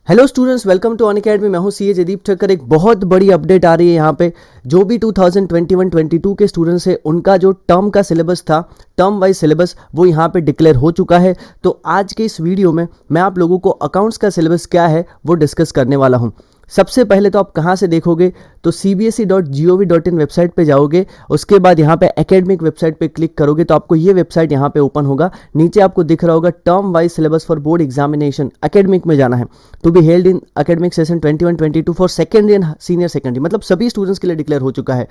Hello students, welcome to Unacademy. मैं हूं CA Jaideep Thakkar. एक बहुत बड़ी अपडेट आ रही है यहाँ पे। जो भी 2021-22 के स्टूडेंट्स हैं उनका जो टर्म का सिलेबस था, टर्म वाइज सिलेबस, वो यहाँ पे डिक्लेयर हो चुका है। तो आज के इस वीडियो में मैं आप लोगों को अकाउंट्स का सिलेबस क्या है वो डिस्कस करने वाला हूँ। सबसे पहले तो आप कहाँ से देखोगे, तो cbse.gov.in वेबसाइट पे जाओगे। उसके बाद यहाँ पे एकेडमिक वेबसाइट पे क्लिक करोगे तो आपको ये वेबसाइट यहाँ पे ओपन होगा। नीचे आपको दिख रहा होगा term wise syllabus for board examination. Academic में जाना है, to be held in academic session 21-22 for secondary and senior secondary, मतलब सभी स्टूडेंट्स के लिए डिक्लेयर हो चुका है।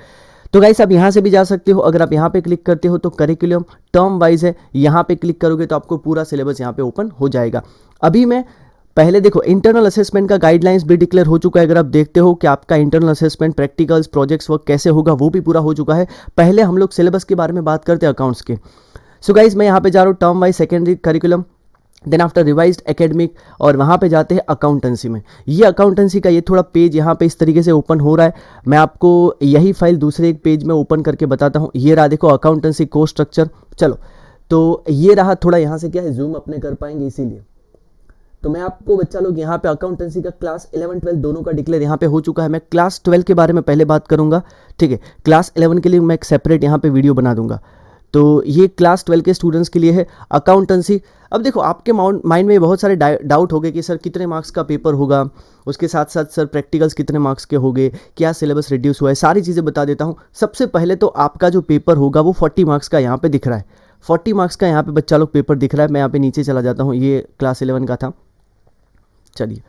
तो गाइस आप यहाँ से भी जा सकते हो। अगर आप यहाँ पे क्लिक करते हो तो करिकुलम टर्म वाइज है, यहाँ पे क्लिक करोगे तो आपको पूरा सिलेबस यहाँ पे ओपन हो जाएगा। अभी मैं पहले देखो, इंटरनल असेसमेंट का गाइडलाइंस भी डिक्लेयर हो चुका है। अगर आप देखते हो कि आपका internal assessment, practicals, projects work कैसे होगा, वो भी पूरा हो चुका है। पहले हम लोग सिलेबस के बारे में बात करते हैं अकाउंट्स के। सो गाइस मैं यहाँ पे जा रहा हूँ term wise secondary curriculum, then after revised academic, और वहाँ पे जाते हैं अकाउंटेंसी में। ये अकाउंटेंसी का ये थोड़ा पेज यहाँ पे इस तरीके से ओपन हो रहा है। मैं आपको यही फाइल दूसरे एक पेज में ओपन करके बताता हूँ। ये रहा, देखो अकाउंटेंसी कोर्स स्ट्रक्चर। चलो तो ये रहा, थोड़ा यहाँ से क्या है जूम अपने कर पाएंगे इसीलिए। तो मैं आपको बच्चा लोग यहाँ पे अकाउंटेंसी का क्लास 11-12 दोनों का डिक्लेयर यहाँ पे हो चुका है। मैं क्लास 12 के बारे में पहले बात करूँगा, ठीक है। क्लास 11 के लिए मैं एक सेपरेट यहाँ पे वीडियो बना दूंगा। तो ये क्लास 12 के स्टूडेंट्स के लिए है अकाउंटेंसी। अब देखो आपके माइंड में बहुत सारे डाउट हो गए कि सर कितने मार्क्स का पेपर होगा, उसके साथ साथ सर प्रैक्टिकल्स कितने मार्क्स के होंगे, क्या सिलेबस रिड्यूस हुआ है, सारी चीज़ें बता देता हूँ। सबसे पहले तो आपका जो पेपर होगा वो 40 मार्क्स का यहाँ पे दिख रहा है। 40 मार्क्स का यहाँ पे बच्चा लोग पेपर दिख रहा है। मैं यहाँ पे नीचे चला जाता हूँ, ये क्लास 11 का था। चलिए,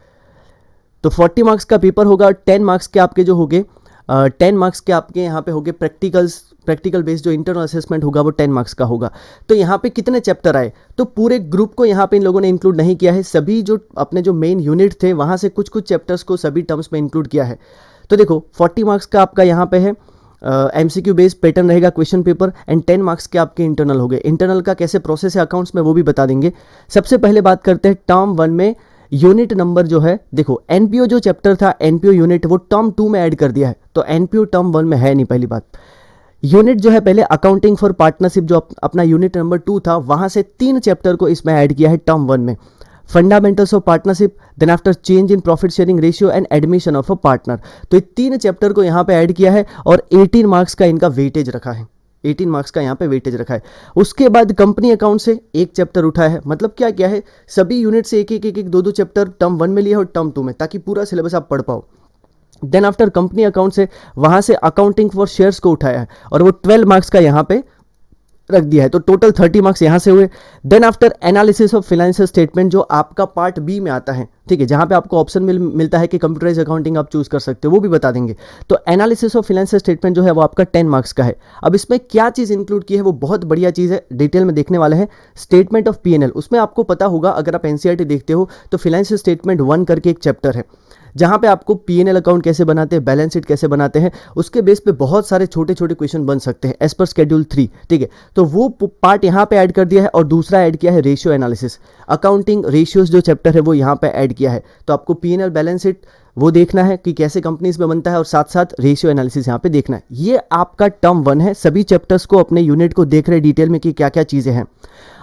तो 40 मार्क्स का पेपर होगा। 10 मार्क्स के आपके जो होंगे, 10 मार्क्स के आपके यहाँ पे होंगे प्रैक्टिकल बेस्ड जो इंटरनल असेसमेंट होगा वो 10 मार्क्स का होगा। तो यहाँ पे कितने चैप्टर आए, तो पूरे ग्रुप को यहाँ पे इन लोगों ने इंक्लूड नहीं किया है। सभी जो अपने जो मेन यूनिट थे वहाँ से कुछ कुछ चैप्टर्स को सभी टर्म्स में इंक्लूड किया है। तो देखो 40 मार्क्स का आपका यहाँ पे है एमसीक्यू बेस्ड पैटर्न रहेगा क्वेश्चन पेपर, एंड 10 मार्क्स के आपके इंटरनल हो गए। इंटरनल का कैसे प्रोसेस है अकाउंट्स में वो भी बता देंगे। सबसे पहले बात करते हैं टर्म 1 में यूनिट नंबर जो है। देखो एनपीओ जो चैप्टर था, एनपीओ यूनिट, वो टर्म 2 में ऐड कर दिया है। तो एनपीओ टर्म 1 में है नहीं। पहली बात, यूनिट जो है पहले अकाउंटिंग फॉर पार्टनरशिप जो अपना यूनिट नंबर 2 था, वहां से 3 चैप्टर को इसमें ऐड किया है टर्म 1 में। Fundamentals of partnership, then after change in profit sharing ratio and admission of a partner. तो ये 3 चैप्टर को यहाँ पे ऐड किया है और 18 मार्क्स का इनका वेटेज रखा है। 18 मार्क्स का यहाँ पे वेटेज रखा है। उसके बाद कंपनी अकाउंट से एक चैप्टर उठाया है। मतलब क्या क्या है, सभी यूनिट से एक एक एक एक 2-2 चैप्टर टर्म 1 में लिया और टर्म 2 में, ताकि पूरा सिलेबस आप पढ़ पाओ। देन आफ्टर कंपनी अकाउंट से वहां से अकाउंटिंग फॉर शेयर्स को उठाया है और वो 12 मार्क्स का यहाँ पे रख दिया है। तो टोटल 30 मार्क्स यहाँ से हुए। Then after analysis of financial statement जो आपका पार्ट बी में आता है, ठीक है, जहाँ पे आपको ऑप्शन मिलता है कि कंप्यूटराइज अकाउंटिंग आप चूज कर सकते हो, वो भी बता देंगे। तो एनालिसिस ऑफ फाइनेंशियल स्टेटमेंट जो है वो आपका 10 मार्क्स का है। अब इसमें क्या चीज़ इंक्लूड की है वो बहुत बढ़िया चीज़ है, डिटेल में देखने वाले हैं। स्टेटमेंट ऑफ पीएनएल, उसमें आपको पता होगा अगर आप एनसीईआरटी देखते हो तो फाइनेंशियल स्टेटमेंट 1 करके एक चैप्टर है जहां पे आपको पीएनएल अकाउंट कैसे बनाते हैं, बैलेंस शीट कैसे बनाते हैं, उसके बेस पे बहुत सारे छोटे छोटे क्वेश्चन बन सकते हैं एज पर शेड्यूल 3, ठीक है। तो वो पार्ट यहाँ पे ऐड कर दिया है और दूसरा ऐड किया है रेशियो एनालिसिस। अकाउंटिंग रेशियोज जो चैप्टर है वो यहाँ पे ऐड किया है। तो आपको पीएनएल, बैलेंस शीट वो देखना है कि कैसे कंपनीज में बनता है और साथ साथ रेशियो एनालिसिस यहाँ पे देखना है। ये आपका टर्म 1 है। सभी चैप्टर्स को अपने यूनिट को देख रहे डिटेल में कि क्या क्या चीज़ें हैं।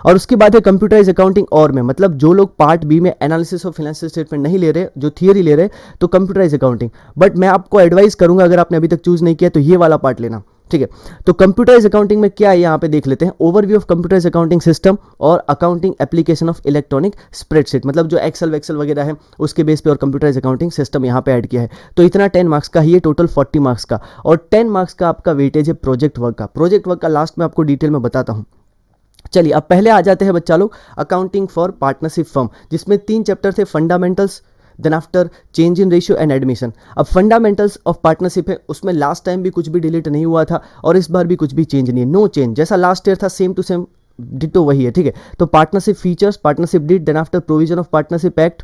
और उसके बाद है कंप्यूटराइज अकाउंटिंग और में, मतलब जो लोग पार्ट बी में एनालिसिस ऑफ फाइनेंशियल स्टेटमेंट नहीं ले रहे, जो थियरी ले रहे, तो कंप्यूटराइज अकाउंटिंग। बट मैं आपको एडवाइस करूंगा अगर आपने अभी तक चूज नहीं किया तो ये वाला पार्ट लेना, ठीक है। तो कंप्यूटराइज अकाउंटिंग में क्या है यहाँ पे देख लेते हैं। Overview of computerize accounting system और accounting application of electronic spreadsheet, मतलब जो एक्सेल वेक्सेल वगैरह है उसके बेस पे और कंप्यूटराइज अकाउंटिंग सिस्टम यहाँ पे ऐड किया है। तो इतना 10 मार्क्स का ही, ये टोटल 40 मार्क्स का। और 10 मार्क्स का आपका वेटेज है प्रोजेक्ट वर्क का। प्रोजेक्ट वर्क का लास्ट में आपको डिटेल में बताता हूँ। चलिए अब पहले आ जाते हैं बच्चा लोग अकाउंटिंग फॉर पार्टनरशिप फर्म, जिसमें 3 चैप्टर थे, fundamentals, then after change in ratio and admission. अब फंडामेंटल्स ऑफ पार्टनरशिप है, उसमें लास्ट टाइम भी कुछ भी डिलीट नहीं हुआ था और इस बार भी कुछ भी चेंज नहीं है। नो चेंज, जैसा लास्ट ईयर था सेम टू सेम डिटो वही है, ठीक है। तो partnership features, partnership deed, then after provision of partnership act,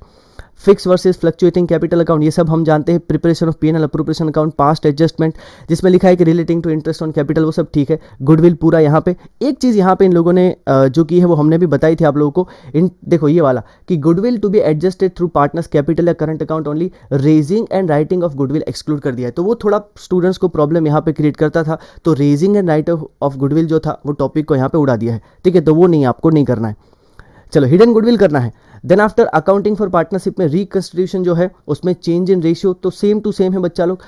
fix versus fluctuating capital account, ये सब हम जानते हैं। Preparation of PNL appropriation account, past adjustment जिसमें लिखा है कि relating to interest on capital, वो सब ठीक है। गुडविल पूरा यहाँ पे। एक चीज़ यहाँ पे इन लोगों ने जो की है वो हमने भी बताई थी आप लोगों को। देखो ये वाला कि goodwill to be adjusted through partners capital या current account only, raising and writing off goodwill exclude कर दिया है। तो वो थोड़ा स्टूडेंट्स को प्रॉब्लम यहाँ पे क्रिएट करता था। तो raising and right of goodwill जो था वो टॉपिक को यहाँ पे उड़ा दिया है, ठीक है। तो वो नहीं, आपको नहीं करना है। चलो हिडन गुडविल करना है। Then after accounting for partnership में रिकंस्टिट्यूशन जो है उसमें चेंज इन रेशियो तो सेम टू सेम है बच्चा लोग।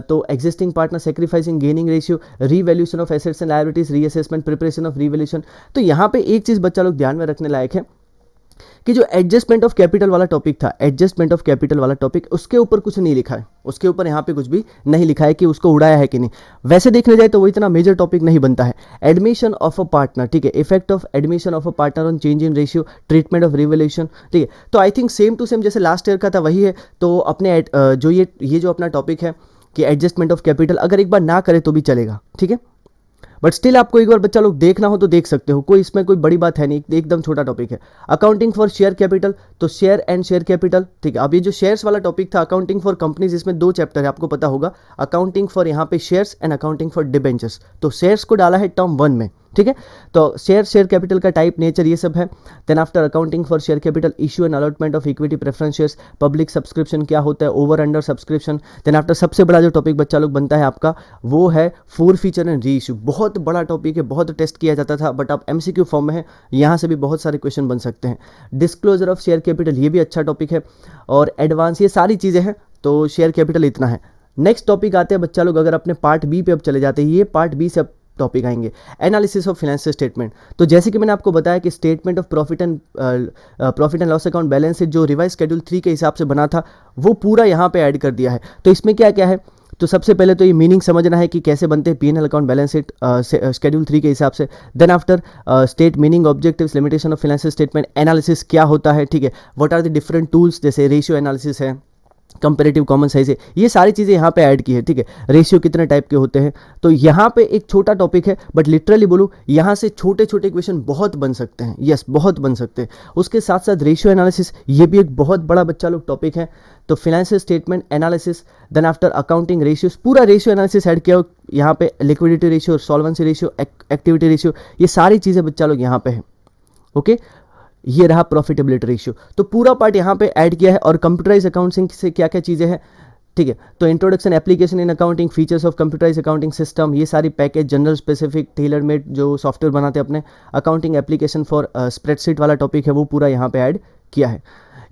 तो existing partner sacrificing gaining ratio, revaluation of assets and liabilities, reassessment, preparation of revaluation. तो यहाँ पे एक चीज बच्चा लोग ध्यान में रखने लायक है कि जो एडजस्टमेंट ऑफ कैपिटल वाला टॉपिक था, एडजस्टमेंट ऑफ कैपिटल वाला टॉपिक, उसके ऊपर कुछ नहीं लिखा है, उसके ऊपर यहाँ पे कुछ भी नहीं लिखा है कि उसको उड़ाया है कि नहीं। वैसे देखने जाए तो वो इतना मेजर टॉपिक नहीं बनता है। एडमिशन ऑफ अ पार्टनर, ठीक है, effect of admission of a partner on change in ratio, treatment of revaluation, ठीक है। तो I think same to same जैसे लास्ट ईयर का था वही है। तो अपने जो ये जो अपना टॉपिक है कि एडजस्टमेंट ऑफ कैपिटल, अगर एक बार ना करे तो भी चलेगा, ठीक है। बट स्टिल आपको एक बार बच्चा लोग देखना हो तो देख सकते हो, कोई इसमें कोई बड़ी बात है नहीं, एकदम छोटा टॉपिक है। अकाउंटिंग फॉर शेयर कैपिटल, तो शेयर एंड शेयर कैपिटल, ठीक है। अब ये जो शेयर्स वाला टॉपिक था, अकाउंटिंग फॉर कंपनीज, इसमें 2 चैप्टर है, आपको पता होगा। अकाउंटिंग फॉर यहाँ पे shares and accounting for debentures. तो शेयर्स को डाला है टर्म 1 में, ठीक है। तो शेयर कैपिटल का टाइप, नेचर, ये सब है। Then after accounting for share capital, issue and allotment of equity preference shares, public subscription क्या होता है, over under subscription. Then after सबसे बड़ा जो टॉपिक बच्चा लोग बनता है आपका, वो है four feature and re issue. बहुत बड़ा टॉपिक है, बहुत टेस्ट किया जाता था, बट अब एमसीक्यू फॉर्म में है, यहाँ से भी बहुत सारे क्वेश्चन बन सकते हैं। डिस्क्लोजर ऑफ शेयर कैपिटल, ये भी अच्छा टॉपिक है। और एडवांस, ये सारी चीज़ें हैं। तो शेयर कैपिटल इतना है। नेक्स्ट टॉपिक आते हैं बच्चा लोग, अगर अपने पार्ट बी पे अब चले जाते हैं, ये पार्ट बी से अब टॉपिक आएंगे, एनालिसिस ऑफ फाइनेंशियल स्टेटमेंट। तो जैसे कि मैंने आपको बताया कि statement of profit and loss account balance sheet जो रिवाइज शेड्यूल 3 के हिसाब से बना था, वो पूरा यहाँ पे ऐड कर दिया है। तो इसमें क्या क्या है, तो सबसे पहले तो ये मीनिंग समझना है कि कैसे बनते हैं PNL account balance sheet schedule 3 के हिसाब से। Then after state meaning, objectives, limitation of financial statement, analysis क्या होता है, ठीक है। What are the different tools, जैसे रेशियो एनालिसिस है, कंपेरेटिव कॉमन साइज है, ये सारी चीज़ें यहाँ पे ऐड की है, ठीक है। रेशियो कितने टाइप के होते हैं, तो यहाँ पे एक छोटा टॉपिक है, बट लिटरली बोलूँ यहाँ से छोटे छोटे क्वेश्चन बहुत बन सकते हैं, यस बहुत बन सकते हैं। उसके साथ साथ रेशियो एनालिसिस, ये भी एक बहुत बड़ा बच्चा लोग टॉपिक है। तो financial statement analysis, then after accounting ratios, पूरा रेशियो एनालिसिस ऐड किया यहाँ पे, liquidity ratio, solvency ratio, activity ratio, ये सारी चीज़ें बच्चा लोग यहाँ पे है, ओके। ये रहा प्रॉफिटेबिलिटी रेशियो, तो पूरा पार्ट यहाँ पे ऐड किया है। और कंप्यूटराइज अकाउंटिंग से क्या क्या चीज़ें हैं, ठीक है। तो introduction, application in accounting, features of computerize accounting system, ये सारी package, general specific, tailor made जो सॉफ्टवेयर बनाते हैं अपने, अकाउंटिंग एप्लीकेशन फॉर स्प्रेडशीट वाला टॉपिक है, वो पूरा यहाँ पे ऐड किया है।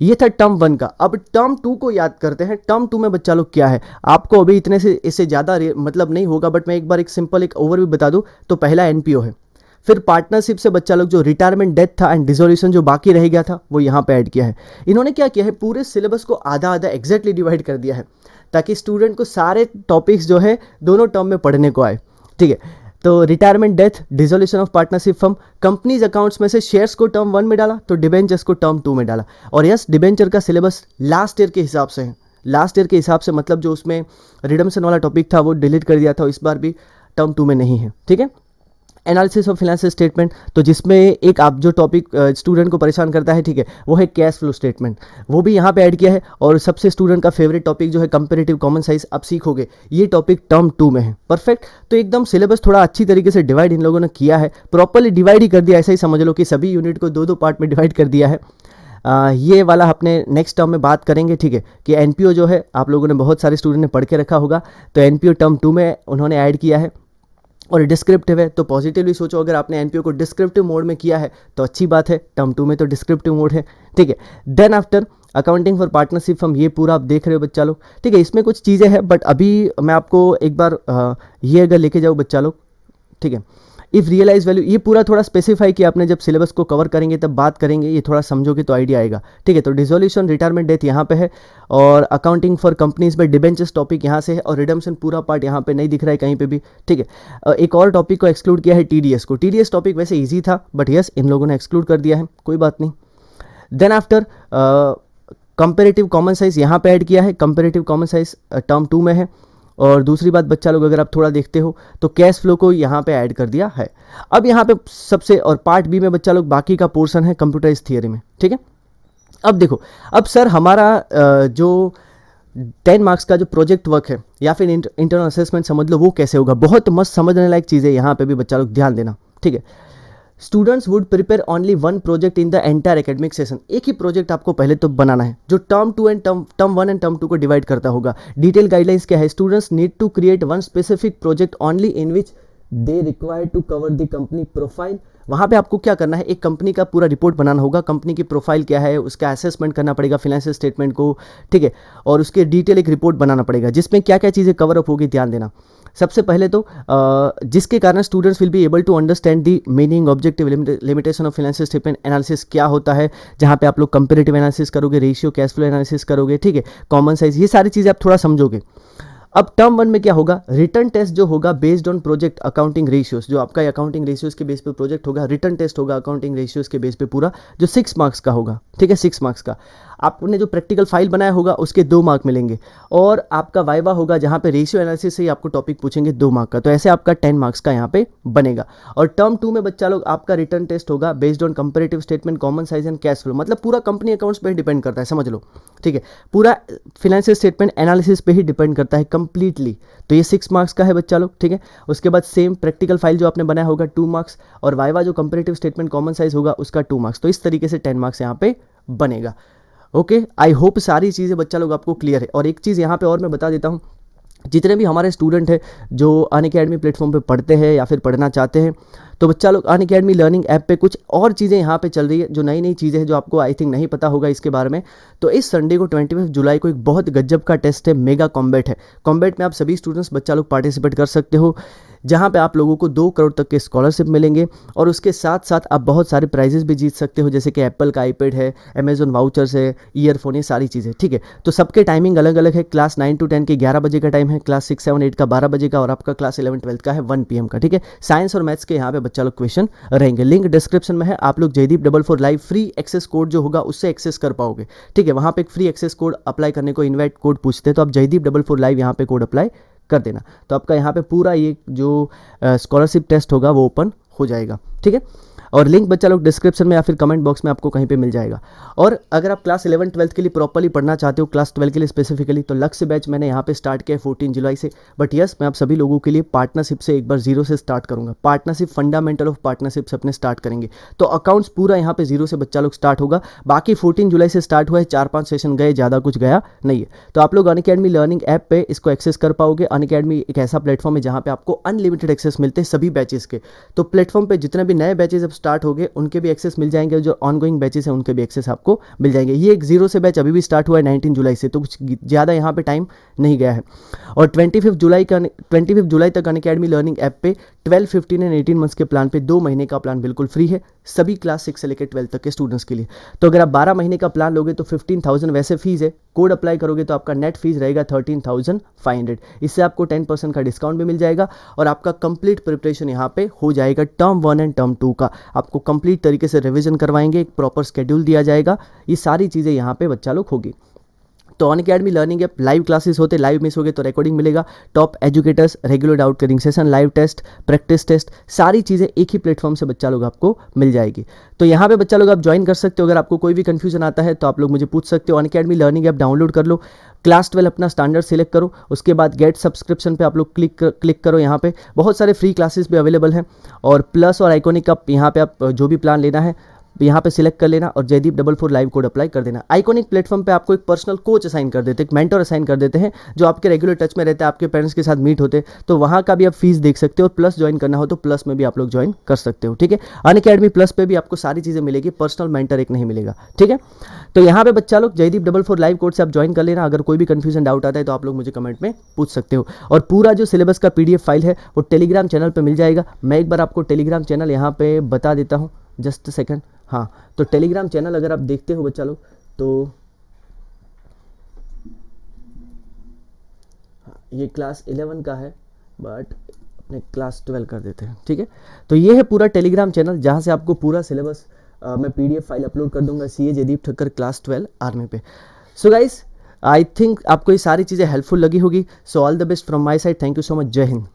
ये था टर्म 1 का। अब टर्म 2 को याद करते हैं। टर्म 2 में बच्चा लोग क्या है, आपको अभी इतने से इससे ज़्यादा मतलब नहीं होगा, बट मैं एक बार एक सिंपल एक ओवरव्यू बता दूँ। तो पहला एनपीओ है, फिर पार्टनरशिप से बच्चा लोग जो रिटायरमेंट, डेथ था एंड डिसोल्यूशन जो बाकी रह गया था, वो यहाँ पे ऐड किया है। इन्होंने क्या किया है, पूरे सिलेबस को आधा आधा एग्जैक्टली डिवाइड कर दिया है, ताकि स्टूडेंट को सारे टॉपिक्स जो है दोनों टर्म में पढ़ने को आए, ठीक है। तो retirement, death, dissolution of partnership firm, companies accounts में से शेयर्स को टर्म 1 में डाला, तो डिबेंचर्स को टर्म 2 में डाला। और यस, डिबेंचर का सिलेबस लास्ट ईयर के हिसाब से है, लास्ट ईयर के हिसाब से, मतलब जो उसमें रिडम्पशन वाला टॉपिक था वो डिलीट कर दिया था, इस बार भी टर्म 2 में नहीं है, ठीक है। एनालिसिस ऑफ फाइनेंशियल स्टेटमेंट, तो जिसमें एक आप जो टॉपिक स्टूडेंट को परेशान करता है, ठीक है, वो है कैश फ्लो स्टेटमेंट, वो भी यहाँ पे ऐड किया है। और सबसे स्टूडेंट का फेवरेट टॉपिक जो है कंपेरेटिव कॉमन साइज, आप सीखोगे, ये टॉपिक टर्म 2 में है, परफेक्ट। तो एकदम सिलेबस थोड़ा अच्छी तरीके से डिवाइड इन लोगों ने किया है, प्रॉपरली डिवाइड ही कर दिया, ऐसा ही समझ लो कि सभी यूनिट को 2-2 पार्ट में डिवाइड कर दिया है। ये वाला अपने नेक्स्ट टर्म में बात करेंगे, ठीक है, कि एनपीओ जो है आप लोगों ने बहुत सारे स्टूडेंट ने पढ़ के रखा होगा, तो एनपीओ टर्म 2 में उन्होंने ऐड किया है। और डिस्क्रिप्टिव है, तो पॉजिटिवली सोचो, अगर आपने एनपीओ को डिस्क्रिप्टिव मोड में किया है तो अच्छी बात है, टर्म 2 में तो डिस्क्रिप्टिव मोड है, ठीक है। Then after accounting for partnership firm, ये पूरा आप देख रहे हो बच्चा लोग, ठीक है। इसमें कुछ चीज़ें हैं, बट अभी मैं आपको एक बार ये अगर लेके जाऊँ बच्चा लोग, ठीक है। इफ़ रियलाइज वैल्यू, ये पूरा थोड़ा स्पेसिफाई किया आपने, जब सिलेबस को कवर करेंगे तब बात करेंगे, ये थोड़ा समझोगे तो आइडिया आएगा, ठीक है। तो डिसोल्यूशन, रिटायरमेंट, डेथ यहाँ पे है, और अकाउंटिंग फॉर कंपनीज में डिबेंचर्स टॉपिक यहाँ से है, और रिडम्पशन पूरा पार्ट यहाँ पे नहीं दिख रहा है कहीं पे भी, ठीक है। एक और टॉपिक को एक्सक्लूड किया है, टीडीएस को। टीडीएस टॉपिक वैसे ईजी था, बट यस इन लोगों ने एक्सक्लूड कर दिया है, कोई बात नहीं। Then after comparative common size यहाँ पे ऐड किया है, कंपेरेटिव कॉमन साइज टर्म 2 में है। और दूसरी बात बच्चा लोग, अगर आप थोड़ा देखते हो तो कैश फ्लो को यहाँ पे ऐड कर दिया है। अब यहाँ पे सबसे, और पार्ट बी में बच्चा लोग बाकी का पोर्शन है कंप्यूटराइज थियरी में, ठीक है। अब देखो, अब सर हमारा जो 10 मार्क्स का जो प्रोजेक्ट वर्क है या फिर इंटरनल असेसमेंट समझ लो, वो कैसे होगा, बहुत मस्त समझने लायक चीज़ है, यहाँ पे भी बच्चा लोग ध्यान देना, ठीक है। Students would prepare only 1 project in the entire academic session, एक ही प्रोजेक्ट आपको पहले तो बनाना है, जो टर्म 1 एंड टर्म 2 को डिवाइड करता होगा। डिटेल गाइडलाइंस क्या है, students need to create 1 specific project only in which they require to cover the company profile, वहाँ पे आपको क्या करना है, एक कंपनी का पूरा रिपोर्ट बनाना होगा, कंपनी की प्रोफाइल क्या है उसका असेसमेंट करना पड़ेगा, फाइनेंशियल स्टेटमेंट को, ठीक है, और उसके डिटेल एक रिपोर्ट बनाना पड़ेगा जिसमें क्या क्या चीज़ें कवर अप होगी, ध्यान देना। सबसे पहले तो जिसके कारण students will be able to understand the meaning, objective, limitation of financial statement analysis क्या होता है, जहाँ पे आप लोग कंपेरेटिव एनालिसिस करोगे, रेशियो, कैश फ्लो एनालिसिस करोगे, ठीक है, कॉमन साइज, ये सारी चीज़ें आप थोड़ा समझोगे। अब टर्म 1 में क्या होगा, रिटर्न टेस्ट जो होगा based on project accounting ratios, जो आपका अकाउंटिंग रेशियोज के बेस पे प्रोजेक्ट होगा, रिटर्न टेस्ट होगा अकाउंटिंग रेशियोज के बेस पे पूरा, जो 6 मार्क्स का होगा, ठीक है, 6 मार्क्स का। आपने जो प्रैक्टिकल फाइल बनाया होगा उसके 2 मार्क मिलेंगे, और आपका वाइवा होगा जहाँ पे रेशियो एनालिसिस से ही आपको टॉपिक पूछेंगे 2 मार्क का, तो ऐसे आपका 10 मार्क्स का यहाँ पे बनेगा। और टर्म 2 में बच्चा लोग आपका रिटर्न टेस्ट होगा based on comparative statement, common size and cash flow, मतलब पूरा कंपनी अकाउंट्स पे ही डिपेंड करता है, समझ लो, ठीक है, पूरा फाइनेंशियल स्टेटमेंट एनालिसिस पे ही डिपेंड करता है कंप्लीटली। तो ये 6 मार्क्स का है बच्चा लोग, ठीक है। उसके बाद सेम प्रैक्टिकल फाइल जो आपने बनाया होगा 2 मार्क्स, और वाइवा जो कंपेरेटिव स्टेटमेंट कॉमन साइज होगा उसका 2 मार्क्स, तो इस तरीके से 10 मार्क्स यहाँ पे बनेगा। ओके, आई होप सारी चीज़ें बच्चा लोग आपको क्लियर है। और एक चीज़ यहाँ पे और मैं बता देता हूँ, जितने भी हमारे स्टूडेंट हैं जो अनअकैडमी प्लेटफॉर्म पे पढ़ते हैं या फिर पढ़ना चाहते हैं, तो बच्चा लोग अनअकैडमी लर्निंग ऐप पे कुछ और चीज़ें यहाँ पे चल रही है, जो नई नई चीज़ें हैं जो आपको आई थिंक नहीं पता होगा इसके बारे में। तो इस संडे को 25 जुलाई को एक बहुत गजब का टेस्ट है, मेगा कॉम्बैट है। कॉम्बैट में आप सभी स्टूडेंट्स बच्चा लोग पार्टिसिपेट कर सकते हो, जहाँ पे आप लोगों को 2 करोड़ तक के स्कॉलरशिप मिलेंगे, और उसके साथ साथ आप बहुत सारे प्राइजेस भी जीत सकते हो, जैसे कि एप्पल का आईपैड है, अमेजॉन वाउचर्स है, ईयरफोन, ये सारी चीज़ें, ठीक है। तो सबके टाइमिंग अलग अलग है, क्लास 9 to 10 के 11 बजे का टाइम है, क्लास 6, 7, 8 का 12 बजे का, और आपका क्लास 11, 12 का है 1 PM का, ठीक है। साइंस और मैथ्स के यहाँ पे बच्चा लोग क्वेश्चन रहेंगे। लिंक डिस्क्रिप्शन में है, आप लोग Jaydeep 44 live free access code जो होगा उससे एक्सेस कर पाओगे, ठीक है। वहाँ पे एक फ्री एक्सेस कोड अप्लाई करने को इन्वाइट कोड पूछते हैं, तो आप जयदीप 44 लाइव यहाँ पे कोड अप्लाई कर देना, तो आपका यहाँ पे पूरा ये जो स्कॉलरशिप टेस्ट होगा वो ओपन हो जाएगा, ठीक है। और लिंक बच्चा लोग डिस्क्रिप्शन में या फिर कमेंट बॉक्स में आपको कहीं पे मिल जाएगा। और अगर आप क्लास 11 12 के लिए प्रॉपर्ली पढ़ना चाहते हो, क्लास 12 के लिए स्पेसिफिकली, तो लक्ष्य बैच मैंने यहाँ पे स्टार्ट किया है 14 जुलाई से। बट यस, मैं आप सभी लोगों के लिए पार्टनरशिप से एक बार जीरो से स्टार्ट करूँगा, पार्टनरशिप, फंडामेंटल ऑफ पार्टनरशिप से अपने स्टार्ट करेंगे। तो अकाउंट्स पूरा यहाँ पे जीरो से बच्चा लोग स्टार्ट होगा। बाकी 14 जुलाई से स्टार्ट हुआ है, 4-5 सेशन गए, ज़्यादा कुछ गया नहीं है। तो आप लोग अनअकैडमी लर्निंग ऐप पे इसको एक्सेस कर पाओगे। अनअकैडमी एक ऐसा प्लेटफॉर्म है जहाँ पे आपको अनलिमिटेड एक्सेस मिलते हैं सभी बैचेस के। तो प्लेटफॉर्म पे जितने भी नए बैचेस अब स्टार्ट हो गए उनके भी एक्सेस मिल जाएंगे, जो ऑनगोइंग बैचेस हैं उनके भी एक्सेस आपको मिल जाएंगे। ये एक जीरो से बैच अभी भी स्टार्ट हुआ है 19 जुलाई से, तो कुछ ज़्यादा यहाँ पे टाइम नहीं गया है। और 25 जुलाई तक अनअकैडमी लर्निंग ऐप पे 12, 15 एंड 18 मंथ्स के प्लान पे 2 महीने का प्लान बिल्कुल फ्री है सभी क्लास 6 से लेकर 12 तक के स्टूडेंट्स के लिए। तो अगर आप 12 महीने का प्लान लोगे तो 15,000 वैसे फीस है, कोड अप्लाई करोगे तो आपका नेट फीस रहेगा 13,500। इससे आपको 10% का डिस्काउंट भी मिल जाएगा, और आपका कंप्लीट प्रिपरेशन यहाँ पे हो जाएगा। टर्म 1 एंड टर्म 2 का आपको कंप्लीट तरीके से रिवीजन करवाएंगे, एक प्रॉपर शेड्यूल दिया जाएगा, ये सारी चीज़ें यहाँ पे बच्चा लोग होगी। तो Unacademy learning app live classes होते, लाइव मिस हो गए तो रिकॉर्डिंग मिलेगा, top educators, regular doubt clearing session, live test, practice test, सारी चीज़ें एक ही प्लेटफॉर्म से बच्चा लोग आपको मिल जाएगी। तो यहाँ पे बच्चा लोग आप ज्वाइन कर सकते हो। अगर आपको कोई भी कंफ्यूजन आता है तो आप लोग मुझे पूछ सकते हो। अनअकैडमी लर्निंग ऐप डाउनलोड कर लो, क्लास 12 अपना स्टैंडर्ड सिलेक्ट करो, उसके बाद गेट सब्सक्रिप्शन पे आप लोग क्लिक करो। यहाँ पे बहुत सारे फ्री क्लासेस भी अवेलेबल हैं, और प्लस और आइकॉनिक का यहाँ पे आप जो भी प्लान लेना है यहाँ पे सिलेक्ट कर लेना, और जयदीप 44 लाइव कोड अप्लाई कर देना। आइकॉनिक प्लेटफॉर्म पे आपको एक पर्सनल कोच असाइन कर देते हैं, एक मेंटर असाइन कर देते हैं, जो आपके रेगुलर टच में रहते हैं, आपके पेरेंट्स के साथ मीट होते हैं। तो वहाँ का भी आप फीस देख सकते हो, और प्लस ज्वाइन करना हो तो प्लस में भी आप लोग ज्वाइन कर सकते हो, ठीक है। अनअकैडमी प्लस पे भी आपको सारी चीज़ें मिलेगी, पर्सनल मेंटर एक नहीं मिलेगा, ठीक है। तो यहाँ पे बच्चा लोग जयदीप 44 लाइव कोड से आप ज्वाइन कर लेना। अगर कोई भी कंफ्यूजन डाउट आता है तो आप लोग मुझे कमेंट में पूछ सकते हो। और पूरा जो सिलेबस का PDF फाइल है वो टेलीग्राम चैनल पर मिल जाएगा। मैं एक बार आपको टेलीग्राम चैनल यहाँ पे बता देता हूँ, जस्ट सेकेंड। हाँ, तो टेलीग्राम चैनल अगर आप देखते हो बच्चा लोग, तो ये क्लास 11 का है, बट अपने क्लास 12 कर देते हैं, ठीक है। तो ये है पूरा टेलीग्राम चैनल, जहाँ से आपको पूरा सिलेबस मैं PDF फाइल अपलोड कर दूंगा, CA Jaideep Thakkar class 12 army पे। सो गाइस, आई थिंक आपको ये सारी चीज़ें हेल्पफुल लगी होगी। So all the best from my side, thank you so much, जय हिंद।